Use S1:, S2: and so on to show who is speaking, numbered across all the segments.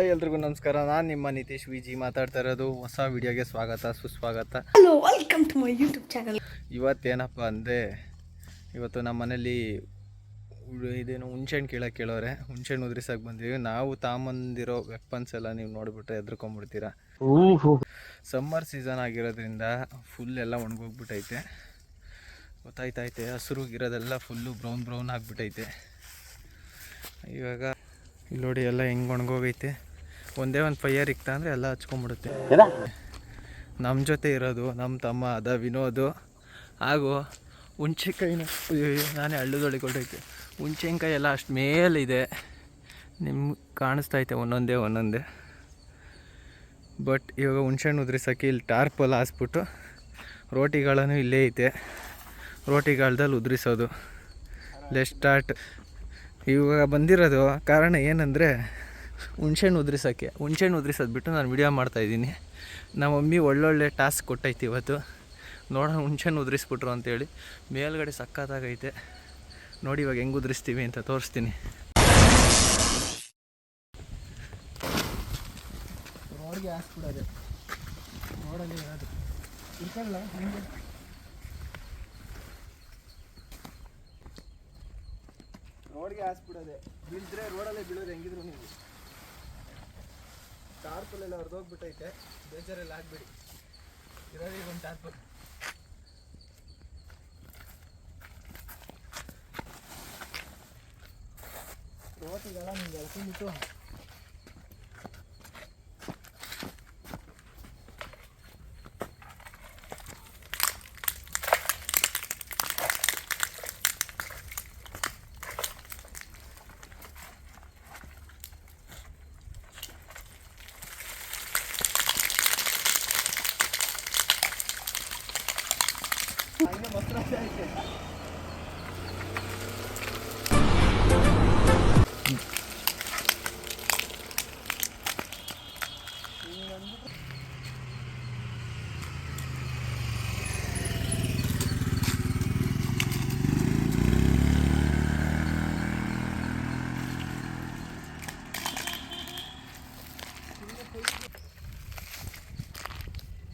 S1: ಎಲ್ರಿಗೂ ನಮಸ್ಕಾರ. ನಾನು ನಿಮ್ಮ ನಿತೀಶ್ ವಿಜಿ ಮಾತಾಡ್ತಾ ಇರೋದು. ಹೊಸ ವಿಡಿಯೋಗೆ ಸ್ವಾಗತ ಸುಸ್ವಾಗತ.
S2: Hello, welcome to my YouTube channel.
S1: ಇವತ್ತೇನಪ್ಪ ಅಂದರೆ, ಇವತ್ತು ನಮ್ಮ ಮನೇಲಿ ಇದೇನು ಹುಣ್ಸೆಹಣ್ಣು ಕೇಳೋರೆ. ಹುಣ್ಸೆಹಣ್ಣು ಉದ್ರಿಸಕ್ಕೆ ಬಂದಿದ್ದೀವಿ. ನಾವು ತಾಂಬಂದಿರೋ ವೆಪನ್ಸ್ ಎಲ್ಲ ನೀವು ನೋಡಿಬಿಟ್ರೆ ಎದ್ರುಕೊಂಡ್ಬಿಡ್ತೀರಾ. ಸಮ್ಮರ್ ಸೀಸನ್ ಆಗಿರೋದ್ರಿಂದ ಫುಲ್ ಎಲ್ಲ ಒಣಗೋಗ್ಬಿಟ್ಟೈತೆ. ಗೊತ್ತಾಯ್ತೈತೆ, ಹಸಿರುಗಿರೋದೆಲ್ಲ ಫುಲ್ಲು ಬ್ರೌನ್ ಆಗಿಬಿಟ್ಟೈತೆ. ಇವಾಗ ಇಲ್ಲಿ ನೋಡಿ ಎಲ್ಲ ಹೆಂಗೆ ಒಣಗೋಗೈತೆ. ಒಂದೇ ಒಂದು ಫೈಯರ್ ಇಕ್ತಾ ಅಂದರೆ ಎಲ್ಲ ಹಚ್ಕೊಂಡ್ಬಿಡುತ್ತೆ. ನಮ್ಮ ಜೊತೆ ಇರೋದು ನಮ್ಮ ತಮ್ಮ ವಿನೋದು. ಹಾಗೂ ಹುಣ್ಸೆಕಾಯಿನ ನಾನೇ ಹಳ್ಳದೊಳಗೊಳ್ಳೈತೆ. ಹುಣ್ಸೆಕಾಯಿ ಎಲ್ಲ ಅಷ್ಟು ಮೇಲಿದೆ, ನಿಮ್ಗೆ ಕಾಣಿಸ್ತೈತೆ ಒಂದೊಂದೇ. ಬಟ್ ಇವಾಗ ಹುಣ್ಸೆಹಣ್ಣು ಉದ್ರಿಸೋಕ್ಕೆ ಇಲ್ಲಿ ಟಾರ್ಪಲ್ ಹಾಸ್ಬಿಟ್ಟು ರೋಟಿಗಳನ್ನು ಇಲ್ಲೇ ಐತೆ. ರೋಟಿಗಾಲದಲ್ಲಿ ಉದ್ರಿಸೋದು ಲೆಟ್ ಸ್ಟಾರ್ಟ್. ಇವಾಗ ಬಂದಿರೋದು ಕಾರಣ ಏನಂದರೆ, ಹುಣ್ಸೆಹಣ್ಣು ಉದ್ರಿಸೋದು ಬಿಟ್ಟು ನಾನು ವಿಡಿಯೋ ಮಾಡ್ತಾಯಿದ್ದೀನಿ. ನಮ್ಮ ಮಮ್ಮಿ ಒಳ್ಳೊಳ್ಳೆ ಟಾಸ್ಕ್ ಕೊಟ್ಟೈತಿ ಇವತ್ತು. ನೋಡೋಣ ಹುಣ್ಸೆಹಣ್ಣು ಉದ್ರಿಸ್ಬಿಟ್ರು ಅಂತೇಳಿ. ಮೇಲ್ಗಡೆ ಸಕ್ಕತ್ತಾಗೈತೆ ನೋಡಿ. ಇವಾಗ ಹೆಂಗೆ ಉದ್ರಿಸ್ತೀವಿ ಅಂತ ತೋರಿಸ್ತೀನಿ. ರೋಡ್ಗೆ ಹಾಸ್ಬಿಡೋದೆ, ರೋಡಲ್ಲಿ ಇರೋದು ಇರ್ಕಲ್ಲ. ರೋಡ್ಗೆ ಹಾಸ್ಬಿಡೋದೆ, ಬೀಳಿದ್ರೆ ರೋಡಲ್ಲೇ ಬೀಳೋದು. ಹೆಂಗಿದ್ರು ನೀವು ಟಾರ್ಪಲ್ಲೆಲ್ಲ ಹೊರದೋಗ್ಬಿಟ್ಟೈತೆ, ಬೇಜಾರೆಲ್ಲ ಹಾಕ್ಬೇಡಿ. ಇರೋರಿಗೆ ಒಂದು ಟಾರ್ಪಲ್. ರೋಟಿಗೆಲ್ಲ ನಿಮ್ಗೆ ಎಳ್ಕೊಂಡ್ಬಿಟ್ಟು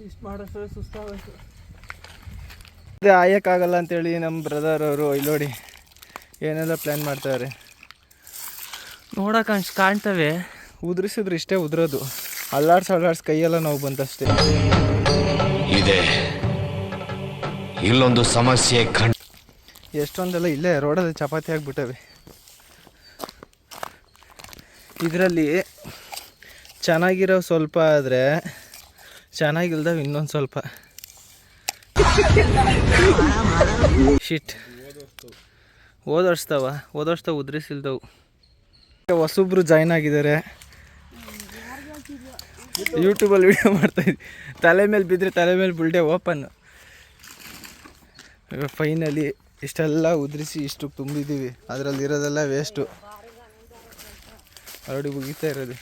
S1: ಇಷ್ಟು ಮಾಡೋಷ್ಟು ಸುಸ್ತಾಗೋಯ್ತು. ಅದೇ ಆಯಕ್ಕಾಗಲ್ಲ ಅಂತೇಳಿ ನಮ್ಮ ಬ್ರದರ್ ಅವರು ಇಲ್ಲಿ ನೋಡಿ ಏನೆಲ್ಲ ಪ್ಲ್ಯಾನ್ ಮಾಡ್ತಾವ್ರೆ. ನೋಡೋಕೆ ಕಾಣ್ತವೆ, ಉದ್ರಿಸಿದ್ರೆ ಇಷ್ಟೇ ಉದ್ರೋದು. ಅಲ್ಲಾಡ್ಸ್ ಕೈಯೆಲ್ಲ ನೋವು ಬಂತಷ್ಟೇ.
S3: ಇದೆ ಇಲ್ಲೊಂದು ಸಮಸ್ಯೆ.
S1: ಎಷ್ಟೊಂದೆಲ್ಲ ಇಲ್ಲೇ ರೋಡಲ್ಲಿ ಚಪಾತಿ ಆಗಿಬಿಟ್ಟವೆ. ಇದರಲ್ಲಿ ಚೆನ್ನಾಗಿರೋ ಸ್ವಲ್ಪ ಆದರೆ ಚೆನ್ನಾಗಿಲ್ದವು ಇನ್ನೊಂದು ಸ್ವಲ್ಪ. ಶಿಟ್, ಓದೋರ್ಸ್ತಾವ ಉದ್ರಿಸಿಲ್ದವು. ಹೊಸೊಬ್ರು ಜಾಯ್ನ್ ಆಗಿದ್ದಾರೆ, ಯೂಟ್ಯೂಬಲ್ಲಿ ವಿಡಿಯೋ ಮಾಡ್ತಾಯಿದ್ವಿ. ತಲೆ ಮೇಲೆ ಬಿದ್ದರೆ ತಲೆ ಮೇಲೆ ಬುಲ್ಡೆ ಓಪನ್. ಫೈನಲಿ ಇಷ್ಟೆಲ್ಲ ಉದ್ರಿಸಿ ಇಷ್ಟು ತುಂಬಿದ್ದೀವಿ. ಅದರಲ್ಲಿರೋದೆಲ್ಲ ವೇಸ್ಟು. ನೋಡಿ ಮುಗಿತಾ ಇರೋದು.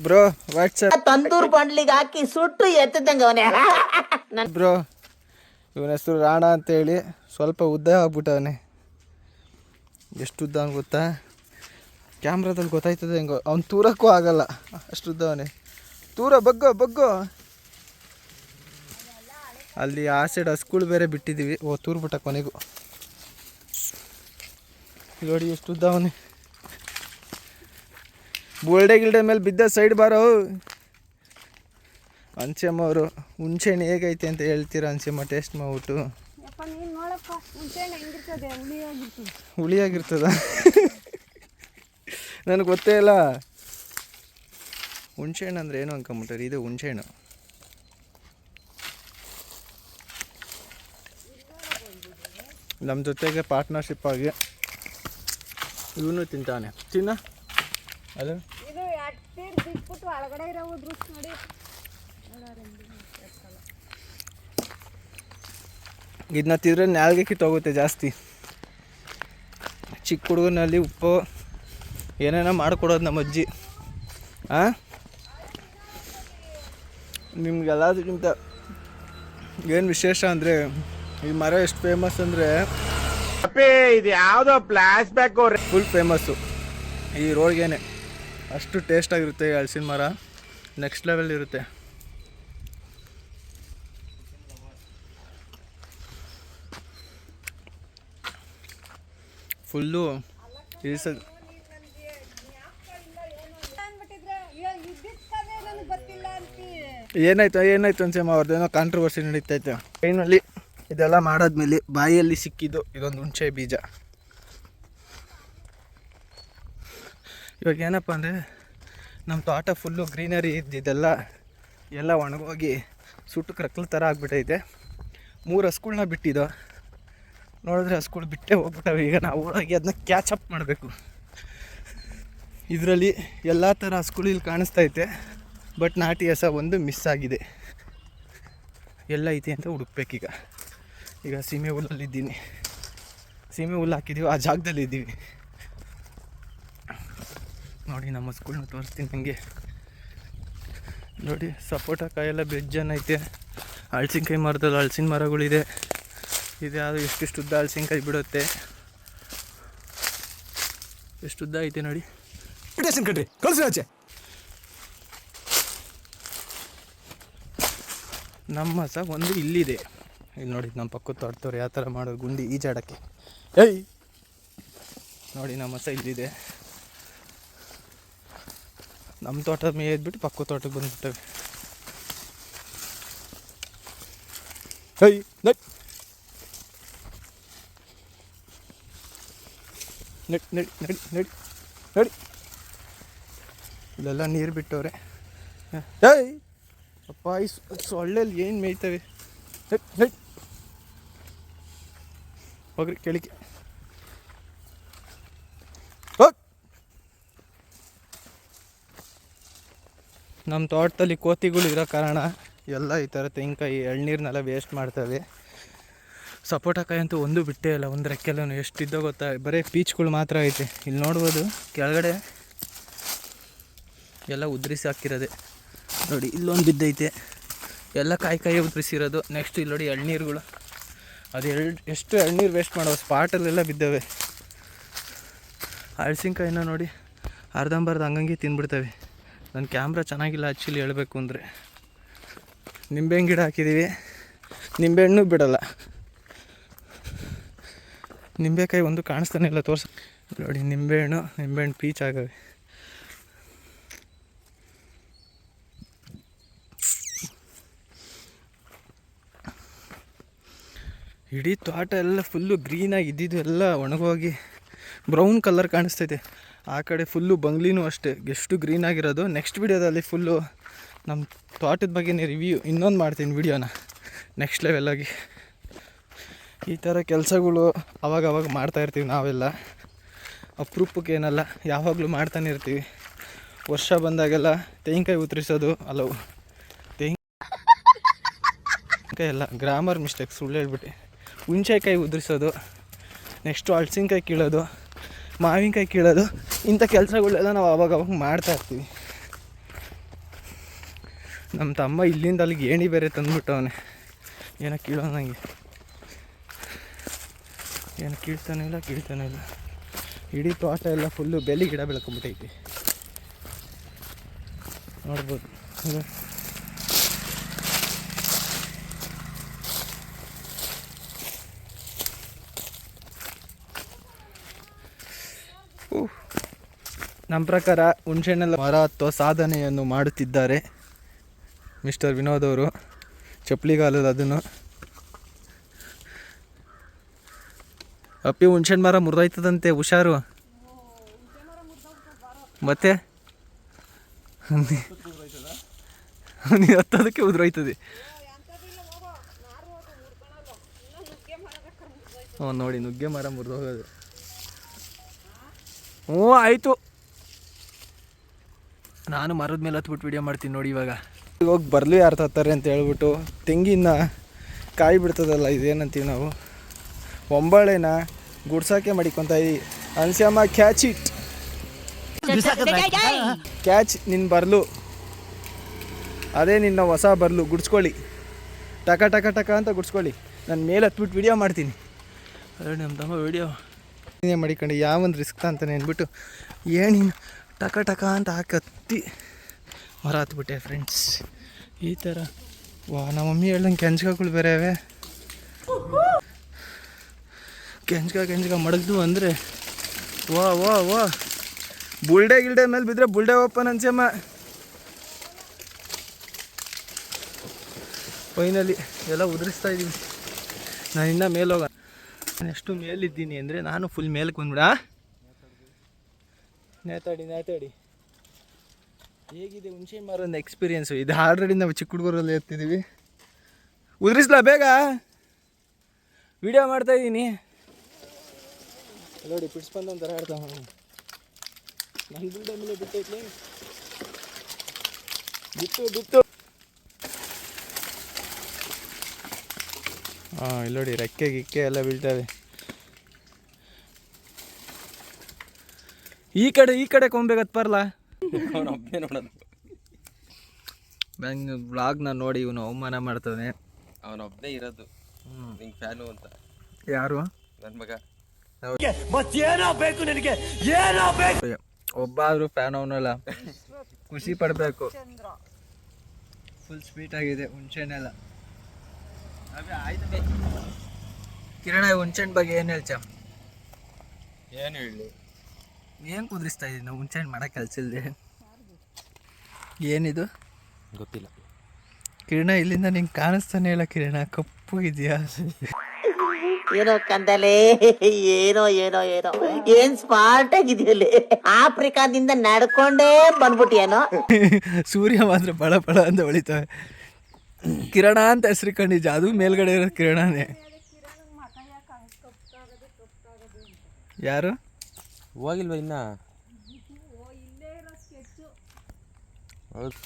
S1: ಬ್ರೋ ವಾಟ್ಸಪ್
S2: ತಂದೂರು ಬಾಂಡ್ಲಿಗೆ ಹಾಕಿ ಸುಟ್ಟು ಎತ್ತಿದ್ದಂಗೆ ಅವನೇ.
S1: ಬ್ರೋ ಇವನ ಹೆಸರು ರಾಣ ಅಂತೇಳಿ, ಸ್ವಲ್ಪ ಉದ್ದ ಆಗ್ಬಿಟ್ಟವನೆ. ಎಷ್ಟು ಉದ್ದ ಅವ್ನು ಗೊತ್ತಾ? ಕ್ಯಾಮ್ರಾದಲ್ಲಿ ಗೊತ್ತಾಯ್ತದೆ ಹೆಂಗೋ. ಅವ್ನು ತೂರಕ್ಕೂ ಆಗಲ್ಲ, ಅಷ್ಟು ಉದ್ದವನೇ. ತೂರ ಬಗ್ಗೋ. ಅಲ್ಲಿ ಆ ಸೈಡ್ ಹಸ್ಗಳು ಬೇರೆ ಬಿಟ್ಟಿದ್ದೀವಿ. ತೂರ್ಬಿಟ್ಟ ಕೊನೆಗೂ. ನೋಡಿ ಎಷ್ಟು ಉದ್ದವನೇ. ಗಿಲ್ಡೆ ಮೇಲೆ ಬಿದ್ದ ಸೈಡ್ ಬಾರೋ. ಅನ್ಸಮ್ಮ ಅವರು ಹುಣ್ಸೆಹಣ್ಣು ಹೇಗೈತೆ ಅಂತ ಹೇಳ್ತೀರಾ? ಅನ್ಸಮ್ಮ ಟೇಸ್ಟ್ ಮಾಡ್ಬಿಟ್ಟು. ಹುಳಿಯಾಗಿರ್ತದ? ನನಗೆ ಗೊತ್ತೇ ಇಲ್ಲ. ಹುಣ್ಸೆಹಣ್ಣು ಅಂದರೆ ಏನು ಅನ್ಕೊಂಬಿಟ್ಟಾರೆ. ಇದು ಹುಣ್ಸೆಹಣ್ಣು. ನಮ್ಮ ಜೊತೆಗೆ ಪಾರ್ಟ್ನರ್ಶಿಪ್ ಆಗಿ ಇವನು ತಿಂತಾನೆ. ಅಲ್ಲ ಇದನ್ನ ತಿಂದರೆ ನಾಲ್ಗೆ ಕಿತ್ತೋಗುತ್ತೆ ಜಾಸ್ತಿ. ಚಿಕ್ಕ ಹುಡುಗನಲ್ಲಿ ಉಪ್ಪು ಏನೇನೋ ಮಾಡಿಕೊಡೋದು ನಮ್ಮ ಅಜ್ಜಿ. ನಿಮ್ಗೆಲ್ಲದಕ್ಕಿಂತ ಏನು ವಿಶೇಷ ಅಂದರೆ, ಈ ಮರ ಎಷ್ಟು ಫೇಮಸ್ ಅಂದರೆ, ಇದು ಯಾವುದೋ ಫ್ಲ್ಯಾಶ್ ಬ್ಯಾಕ್ ಫುಲ್ ಫೇಮಸ್ಸು ಈ ರೋಡ್ಗೇನೆ. ಅಷ್ಟು ಟೇಸ್ಟಾಗಿರುತ್ತೆ ಈ ಹಲಸಿನ ಮರ, ನೆಕ್ಸ್ಟ್ ಲೆವೆಲ್ ಇರುತ್ತೆ. ಫುಲ್ಲು ಇಳಿಸ ಏನಾಯ್ತು ಅನ್ಸಮ್ಮ ಅವ್ರದ್ದೇನೋ ಕಾಂಟ್ರವರ್ಸಿ ನಡೀತೈತೆ. ಕೈನಲ್ಲಿ ಇದೆಲ್ಲ ಮಾಡಾದ್ಮೇಲೆ ಬಾಯಿಯಲ್ಲಿ ಸಿಕ್ಕಿದ್ದು ಇದೊಂದು ಹುಣಸೆ ಬೀಜ. ಇವಾಗ ಏನಪ್ಪ ಅಂದರೆ ನಮ್ಮ ತೋಟ ಫುಲ್ಲು ಗ್ರೀನರಿ ಇದ್ದಿದ್ದೆಲ್ಲ ಎಲ್ಲ ಒಣಗೋಗಿ ಸುಟ್ಟು ಕ್ರಕ್ಲ ಥರ ಆಗಿಬಿಟ್ಟೈತೆ. 3 ಹಸುಗಳ್ನ ಬಿಟ್ಟಿದ್ದೋ, ನೋಡಿದ್ರೆ ಹಸುಗಳು ಬಿಟ್ಟೇ ಹೋಗ್ಬಿಟ್ಟವೆ. ಈಗ ನಾವು ಹೋಗಿ ಅದನ್ನ ಕ್ಯಾಚಪ್ ಮಾಡಬೇಕು. ಇದರಲ್ಲಿ ಎಲ್ಲ ಥರ ಹಸುಗಳು ಇಲ್ಲಿ ಕಾಣಿಸ್ತೈತೆ, ಬಟ್ ನಾಟಿ ಹಸ ಒಂದು ಮಿಸ್ ಆಗಿದೆ. ಎಲ್ಲ ಐತೆ ಅಂತ ಹುಡುಕ್ಬೇಕೀಗ. ಈಗ ಸೀಮೆ ಹುಲ್ಲಲ್ಲಿದ್ದೀನಿ, ಸೀಮೆ ಹುಲ್ಲು ಹಾಕಿದ್ದೀವಿ, ಆ ಜಾಗದಲ್ಲಿದ್ದೀವಿ. ನೋಡಿ ನಮ್ಮ ಹಸುಗಳ್ನ ತೋರಿಸ್ತೀನಿ ನನಗೆ. ನೋಡಿ ಸಪೋಟ ಕಾಯೆಲ್ಲ ಬೆಜ್ಜನ್ ಐತೆ. ಹಲಸಿನಕಾಯಿ ಮರದಲ್ಲಿ ಹಲಸಿನ ಮರಗಳಿದೆ. ಇದು ಯಾವುದು ಎಷ್ಟೆಷ್ಟು ಉದ್ದ ಹಲಸಿನಕಾಯಿ ಬಿಡುತ್ತೆ, ಎಷ್ಟು ಉದ್ದ ಐತೆ ನೋಡಿ. ಕಟ್ರಿ ಕಳಿಸಿ ಆಚೆ. ನಮ್ಮ ಹಸ ಒಂದು ಇಲ್ಲಿದೆ, ಇಲ್ಲಿ ನೋಡಿ. ನಮ್ಮ ಪಕ್ಕದ ತೋಟದವ್ರು ಯಾವ ಥರ ಮಾಡೋದು ಗುಂಡಿ ಈಜಾಡೋಕ್ಕೆ. ಏಯ್ ನೋಡಿ ನಮ್ಮ ಹಸ ಇಲ್ಲಿದೆ. ನಮ್ಮ ತೋಟ ಮೇಯ್ದ್ಬಿಟ್ಟು ಪಕ್ಕದ ತೋಟಕ್ಕೆ ಬಂದುಬಿಟ್ಟವೆ. ಏಯ್ ನಡಿ ನಡಿ ನಡಿ ನಡಿ ನಡಿ ನಡಿ. ಇಲ್ಲೆಲ್ಲ ನೀರು ಬಿಟ್ಟವ್ರೆ. ಏಯ್ ಅಪ್ಪ, ಈ ಸೊಳ್ಳೆಲ್ಲಿ ಏನು ಮೇಯ್ತವೆ. ನಡಿ ನಡಿ ಹೋಗ್ರಿ ಕೆಳಗೆ ಹೋಗಿ. ನಮ್ಮ ತೋಟದಲ್ಲಿ ಕೋತಿಗಳು ಇರೋ ಕಾರಣ ಎಲ್ಲ ಈ ಥರ ತೆಂಗಿನಕಾಯಿ ಎಳ್ನೀರನ್ನೆಲ್ಲ ವೇಸ್ಟ್ ಮಾಡ್ತವೆ. ಸಪೋಟಕಾಯಿ ಅಂತೂ ಒಂದು ಬಿಟ್ಟೇ ಇಲ್ಲ, ಒಂದು ರೆಕ್ಕೆಲ್ಲೂ ಎಷ್ಟಿದ್ದೋ ಗೊತ್ತಾ. ಬರೀ ಪೀಚ್ಗಳು ಮಾತ್ರ ಐತೆ. ಇಲ್ಲಿ ನೋಡ್ಬೋದು ಕೆಳಗಡೆ ಎಲ್ಲ ಉದ್ರಿಸಿ ಹಾಕಿರೋದೆ. ನೋಡಿ ಇಲ್ಲೊಂದು ಬಿದ್ದೈತೆ, ಎಲ್ಲ ಕಾಯಿ ಉದ್ರಿಸಿರೋದು. ನೆಕ್ಸ್ಟ್ ಇಲ್ಲಿ ನೋಡಿ ಎಳ್ನೀರುಗಳು, ಅದು ಎಷ್ಟು ಎಳ್ನೀರು ವೇಸ್ಟ್ ಮಾಡೋ ಸ್ಪಾಟಲ್ಲೆಲ್ಲ ಬಿದ್ದವೆ. ಹಲಸಿನಕಾಯಿನ ನೋಡಿ ಅರ್ಧಂಬರ್ಧ ಹಂಗಂಗೆ ತಿಂದ್ಬಿಡ್ತವೆ. ನನ್ನ ಕ್ಯಾಮ್ರಾ ಚೆನ್ನಾಗಿಲ್ಲ ಆ್ಯಕ್ಚುಲಿ ಹೇಳಬೇಕು ಅಂದರೆ. ನಿಂಬೆಹಣ್ಣು ಗಿಡ ಹಾಕಿದ್ದೀವಿ, ನಿಂಬೆಹಣ್ಣು ಬಿಡಲ್ಲ. ನಿಂಬೆಕಾಯಿ ಒಂದು ಕಾಣಿಸ್ತಾನೆ ಇಲ್ಲ, ತೋರಿಸ ನೋಡಿ. ನಿಂಬೆಹಣ್ಣು ಪೀಚ್ ಆಗವೆ. ಇಡೀ ತೋಟ ಎಲ್ಲ ಫುಲ್ಲು ಗ್ರೀನಾಗಿ ಇದ್ದಿದ್ದು ಎಲ್ಲ ಒಣಗೋಗಿ ಬ್ರೌನ್ ಕಲರ್ ಕಾಣಿಸ್ತೈತೆ. ಆ ಕಡೆ ಫುಲ್ಲು ಬಂಗ್ಲಿನೂ ಅಷ್ಟೇ ಎಷ್ಟು ಗ್ರೀನಾಗಿರೋದು. ನೆಕ್ಸ್ಟ್ ವೀಡಿಯೋದಲ್ಲಿ ಫುಲ್ಲು ನಮ್ಮ ತೋಟದ ಬಗ್ಗೆನೇ ರಿವ್ಯೂ ಇನ್ನೊಂದು ಮಾಡ್ತೀನಿ ವೀಡಿಯೋನ, ನೆಕ್ಸ್ಟ್ ಲೆವೆಲ್ಲಾಗಿ. ಈ ಥರ ಕೆಲಸಗಳು ಅವಾಗವಾಗ ಮಾಡ್ತಾಯಿರ್ತೀವಿ ನಾವೆಲ್ಲ, ಅಪರೂಪಕ್ಕೆ ಏನಲ್ಲ, ಯಾವಾಗಲೂ ಮಾಡ್ತಾನೆ ಇರ್ತೀವಿ. ವರ್ಷ ಬಂದಾಗೆಲ್ಲ ತೆಂಗಿನಕಾಯಿ ಉತ್ತರಿಸೋದು, ಅಲ್ಲವು ತೆಂಗಿನಕಾಯಿ ಎಲ್ಲ ಗ್ರಾಮರ್ ಮಿಸ್ಟೇಕ್, ಸುಳ್ಳು ಹೇಳ್ಬಿಟ್ಟು. ಹುಣಸೆಕಾಯಿ ಉದುರಿಸೋದು, ನೆಕ್ಸ್ಟು ಹಲಸಿನಕಾಯಿ ಕೀಳೋದು, ಮಾವಿನಕಾಯಿ ಕೀಳೋದು, ಇಂಥ ಕೆಲಸಗಳೆಲ್ಲ ನಾವು ಅವಾಗವಾಗ ಮಾಡ್ತಾಯಿರ್ತೀವಿ. ನಮ್ಮ ತಮ್ಮ ಇಲ್ಲಿಂದ ಅಲ್ಲಿಗೆ ಏಣಿ ಬೇರೆ ತಂದುಬಿಟ್ಟವನೆ, ಏನೋ ಕೀಳೋ ನನಗೆ, ಏನು ಕೀಳ್ತಾನೆ ಇಲ್ಲ. ಇಡೀ ತೋಟ ಎಲ್ಲ ಫುಲ್ಲು ಬೆಲೆ ಗಿಡ ಬೆಳ್ಕೊಂಬಿಟ್ಟೈತಿ, ನೋಡ್ಬೋದು. ನಮ್ಮ ಪ್ರಕಾರ ಹುಣಸೆಹಣ್ಣೆಲ್ಲ ಮರ ಹತ್ತೋ ಸಾಧನೆಯನ್ನು ಮಾಡುತ್ತಿದ್ದಾರೆ ಮಿಸ್ಟರ್ ವಿನೋದ್ ಅವರು. ಚಪ್ಪಲಿಗಾಲದ ಅದನ್ನು ಅಪ್ಪಿ ಹುಣಸೆಹಣ್ಣು ಮರ ಮುರಿದೋಯ್ತದಂತೆ, ಹುಷಾರು. ಮತ್ತೆ ನೀವು ಹತ್ತೋದಕ್ಕೆ ಉದುರೋಯ್ತದೆ. ನೋಡಿ ನುಗ್ಗೆ ಮರ ಮುರಿದೋಗೋದು. ಹ್ಞೂ ಆಯಿತು, ನಾನು ಮರದ ಮೇಲೆ ಹತ್ಬಿಟ್ಟು ವಿಡಿಯೋ ಮಾಡ್ತೀನಿ ನೋಡಿ. ಇವಾಗ ಹೋಗಿ ಬರಲು ಯಾರು ತರ್ತಾರೆ ಅಂತ ಹೇಳ್ಬಿಟ್ಟು ತೆಂಗಿನ ಕಾಯಿ ಬಿಡ್ತದಲ್ಲ, ಇದೇನಂತೀವಿ ನಾವು, ಒಂಬಳೆನ ಗುಡ್ಸಾಕೆ ಮಾಡಿಕೊಂತ ಅನ್ಸ್ಯಮ್ಮ ಕ್ಯಾಚ್ ಇಟ್, ಕ್ಯಾಚ್ ನಿನ್ನ ಬರಲು, ಅದೇ ನಿನ್ನ ಹೊಸ ಬರಲು, ಗುಡ್ಸ್ಕೊಳ್ಳಿ, ಟಕ ಟಕ ಟಕ ಅಂತ ಗುಡ್ಸ್ಕೊಳ್ಳಿ. ನಾನು ಮೇಲೆ ಹತ್ಬಿಟ್ಟು ವಿಡಿಯೋ ಮಾಡ್ತೀನಿ. ಅದೇ ನಮ್ಮ ತಮ್ಮ ವಿಡಿಯೋ ಮಾಡಿಕೊಂಡು ಯಾವೊಂದು ರಿಸ್ಕ್ ಅಂತಾನೆ ಅಂದ್ಬಿಟ್ಟು ಏನಿನ ಟಕ ಟಕ ಅಂತ ಹತ್ತಿ ಮರ ಹತ್ಬಿಟ್ಟೆ ಫ್ರೆಂಡ್ಸ್. ಈ ಥರ ವಾ, ನಮ್ಮ ಮಮ್ಮಿ ಹೇಳ್ದಂಗೆ ಕೆಂಚ್ಕಗಳು ಬೇರೆ ಅವೆ. ಕೆಂಚ್ಕ ಮಡಗ್ದು ಅಂದರೆ ವಾ ವಾ ವಾ, ಬುಲ್ಡೆ ಗಿಲ್ಡೆ ಮೇಲೆ ಬಿದ್ದರೆ ಬುಲ್ಡೆ ಓಪನ್ ಅನ್ಸಮ್ಮ. ಫೈನಲಿ ಎಲ್ಲ ಉದುರಿಸ್ತಾ ಇದ್ದೀವಿ. ನಾನು ಇನ್ನೂ ಮೇಲೋಗ, ನಾನು ಎಷ್ಟು ಮೇಲಿದ್ದೀನಿ ಅಂದರೆ ನಾನು ಫುಲ್ ಮೇಲಕ್ಕೆ ಬಂದ್ಬಿಡ. ನೇತಾಡಿ ಹೇಗಿದೆ ಹುಣಸೆ ಮರದ ಎಕ್ಸ್ಪೀರಿಯೆನ್ಸು ಇದು? ಆಲ್ರೆಡಿ ನಾವು ಚಿಕ್ಕ ಹುಡುಗರಲ್ಲಿ ಎತ್ತಿದ್ದೀವಿ. ಉದುರಿಸ್ಲಾ ಬೇಗ, ವಿಡಿಯೋ ಮಾಡ್ತಾಯಿದ್ದೀನಿ ನೋಡಿ. ಪಿಡ್ಸ್ಬಂದು ಒಂಥರ ಆಡ್ತಾವ. ನನ್ನ ಬಿಲ್ಡೆ ಮೇಲೆ ಬಿಟ್ಟೈತಿ, ಬಿಟ್ಟು ಹಾಂ ಇಲ್ಲಿ ನೋಡಿ, ರೆಕ್ಕೆ ಗಿಕ್ಕೆ ಎಲ್ಲ ಬೀಳ್ತವೆ. ಈ ಕಡೆ ಕೊಂಬೇಕತ್ ಪರ್ಲ
S4: ಒಬ್ಬನೇ ನೋಡೋದು.
S1: ನಂಗೆ ಬ್ಲಾಗ್ನ ನೋಡಿ ಇವನು ಅವಮಾನ ಮಾಡ್ತಾನೆ.
S4: ಅವನೊಬ್ಬನೇ ಇರೋದು ನಿಂಗೆ ಫ್ಯಾನು ಅಂತ.
S1: ಯಾರು?
S4: ನನ್ನ ಮಗ.
S1: ಒಬ್ಬ ಆದರೂ ಫ್ಯಾನ್ ಅವನಲ್ಲ, ಖುಷಿ ಪಡಬೇಕು. ಫುಲ್ ಸ್ವೀಟ್ ಆಗಿದೆ ಹುಣ್ಸೆಹಣ್ಣೆಲ್ಲ. ಆಯ್ತು ಕಿರಣ, ಹುಣ್ಸೆಹಣ್ಣು ಬಗ್ಗೆ ಏನು ಹೇಳ್ಚ?
S4: ಏನು ಹೇಳಿ,
S1: ಏನು ಕುದಿಸ್ತಾ ಇದ್ದೀನಿ ನಾವು? ಹುಣ್ಸೆಹಣ್ಣು ಮಾಡೋಕ್ಕೆ ಕಲ್ಸಿಲ್ದೆ. ಏನಿದು
S4: ಗೊತ್ತಿಲ್ಲ
S1: ಕಿರಣ, ಇಲ್ಲಿಂದ ನಿಂಗೆ ಕಾಣಿಸ್ತಾನೆ ಇಲ್ಲ ಕಿರಣ, ಕಪ್ಪುಗಿದ್ಯಾ?
S2: ಏನೋ ಕಂದಲೆ, ಏನೋ ಏನ್ ಸ್ಮಾರ್ಟ್ ಆಗಿದೆಯಲ್ಲಿ. ಆಫ್ರಿಕಾದಿಂದ ನಡ್ಕೊಂಡೇ ಬಂದ್ಬಿಟ್ಟಿಯೇನೋ.
S1: ಸೂರ್ಯ ಮಾತ್ರ ಬಳ ಅಂತ ಹೊಳಿತವೆ. ಕಿರಣ ಅಂತ ಹೆಸರು ಕಂಡಿದ್ದೆ, ಅದು ಮೇಲ್ಗಡೆ ಇರೋ ಕಿರಣನೇ. ಯಾರು
S4: ಹೋಗಿಲ್ವ ಇನ್ನ? ಹೌದು.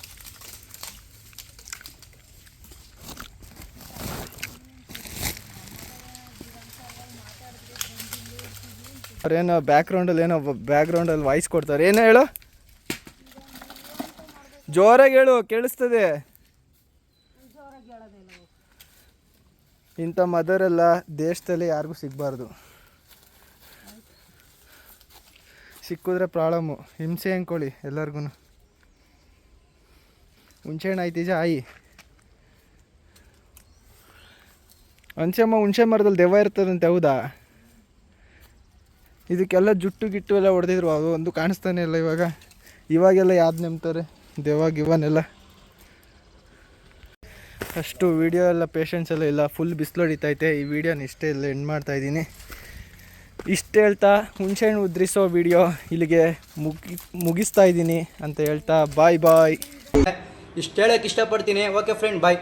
S1: ಅವ್ರೇನೋ ಬ್ಯಾಕ್ಗ್ರೌಂಡಲ್ಲಿ ವಾಯ್ಸ್ ಕೊಡ್ತಾರೆ. ಏನೋ ಹೇಳು, ಜೋರಾಗಿ ಹೇಳು, ಕೇಳಿಸ್ತದೆ. ಇಂಥ ಮದರೆಲ್ಲ ದೇಶದಲ್ಲಿ ಯಾರಿಗೂ ಸಿಗಬಾರ್ದು. ಸಿಕ್ಕಿದ್ರೆ ಪ್ರಾಬ್ಲಮ್ಮು, ಹಿಂಸೆ ಅಂದ್ಕೊಳ್ಳಿ ಎಲ್ಲರಿಗೂ. ಹುಣ್ಸೆಹಣ್ಣು ಆಯ್ತೀಜ ಆಯಿ ಅನ್ಸಮ್ಮ. ಹುಣ್ಸೆ ಮರದಲ್ಲಿ ದೆವ್ವ ಇರ್ತದಂತೆ, ಹೌದಾ? ಇದಕ್ಕೆಲ್ಲ ಜುಟ್ಟು ಗಿಟ್ಟು ಎಲ್ಲ ಹೊಡೆದಿದ್ರು, ಅದು ಒಂದು ಕಾಣಿಸ್ತಾನೆ ಇಲ್ಲ ಇವಾಗೆಲ್ಲ ಯಾವ್ದು ನೆಮ್ತಾರೆ ದೆವ್ವ ಗಿವ್ವನೆಲ್ಲ. ಅಷ್ಟು ವೀಡಿಯೋ ಎಲ್ಲ ಪೇಷನ್ಸ್ ಎಲ್ಲ ಇಲ್ಲ, ಫುಲ್ ಬಿಸಿಲು ಹೊಡಿತೈತೆ. ಈ ವಿಡಿಯೋನ ಇಷ್ಟೇ ಎಲ್ಲ ಎಂಡ್ ಮಾಡ್ತಾಯಿದ್ದೀನಿ. ಇಷ್ಟು ಹೇಳ್ತಾ ಹುಣ್ಸೆಹಣ್ಣು ಉದ್ರಿಸೋ ವಿಡಿಯೋ ಇಲ್ಲಿಗೆ ಮುಗಿಸ್ತಾ ಇದ್ದೀನಿ ಅಂತ ಹೇಳ್ತಾ ಬಾಯ್.
S5: ಇಷ್ಟು ಹೇಳೋಕ್ಕೆ ಇಷ್ಟಪಡ್ತೀನಿ. ಓಕೆ ಫ್ರೆಂಡ್, ಬಾಯ್.